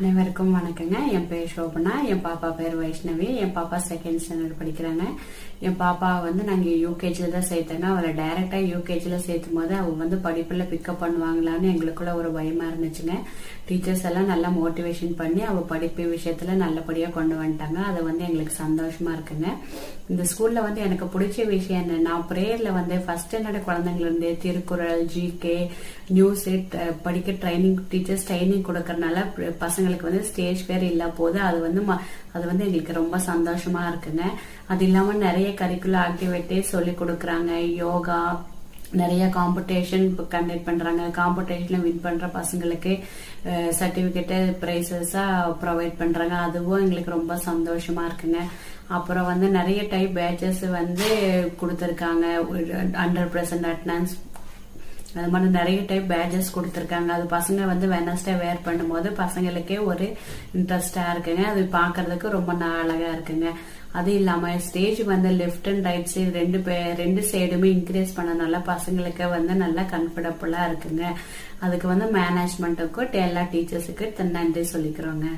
அனைவருக்கும் வணக்கங்க. என் பேர் சோபனா. என் பாப்பா பேர் வைஷ்ணவி. என் பாப்பா செகண்ட் ஸ்டாண்டர்ட் படிக்கிறாங்க. என் பாப்பா நாங்க யூகேஜில தான் சேர்த்தோங்க. அவளை டைரக்டா யூகேஜில சேர்த்தும் போது அவங்க படிப்புல பிக்கப் பண்ணுவாங்களான்னு எங்களுக்குள்ள ஒரு பயமா இருந்துச்சுங்க. டீச்சர்ஸ் எல்லாம் நல்லா மோட்டிவேஷன் பண்ணி அவ படிப்பு விஷயத்துல நல்லபடியா கொண்டு வந்துட்டாங்க. அது எங்களுக்கு சந்தோஷமா இருக்குங்க. இந்த ஸ்கூல்ல எனக்கு பிடிச்ச விஷயம் என்னன்னா, பிரேயர்ல ஃபர்ஸ்ட் ஸ்டாண்டர்ட் குழந்தைங்கள இருந்தே திருக்குறள், ஜிகே, நியூஸ் படிக்க டீச்சர்ஸ் ட்ரைனிங் கொடுக்கறதுனால பசங்களுக்கு ஸ்டேஜ் பேர் இல்ல போது அது எங்களுக்கு ரொம்ப சந்தோஷமா இருக்குங்க. அது இல்லாம நிறைய கரிக்குலர் ஆக்டிவிட்டி சொல்லி கொடுக்கறாங்க. யோகா, நிறைய காம்படிஷன் கண்டக்ட் பண்றாங்க. காம்படிஷன்ல வின் பண்ற பசங்களுக்கு சர்டிபிகேட், பிரைசஸா ப்ரொவைட் பண்றாங்க. அதுவும் எங்களுக்கு ரொம்ப சந்தோஷமா இருக்குங்க. அப்புறம் நிறைய டைப் பேட்சஸ் கொடுத்திருக்காங்க. 100% அட்டெண்டன்ஸ், அது மாதிரி நிறைய டைப் பேட்சஸ் கொடுத்திருக்காங்க. அது பசங்க வெனஸ்டே வேர் பண்ணும்போது பசங்களுக்கே ஒரு இன்ட்ரெஸ்டா இருக்குங்க. அது பாக்குறதுக்கு ரொம்ப அழகா இருக்குங்க. அது இல்லாம stage left and right side ரெண்டு சைடுமே இன்க்ரீஸ் பண்ணனால பசங்களுக்கு நல்லா கம்ஃபர்டபுளா இருக்குங்க. அதுக்கு மேனேஜ்மெண்ட்டுக்கும் எல்லா டீச்சர்ஸுக்கு நன்றி சொல்லிக்கிறோங்க.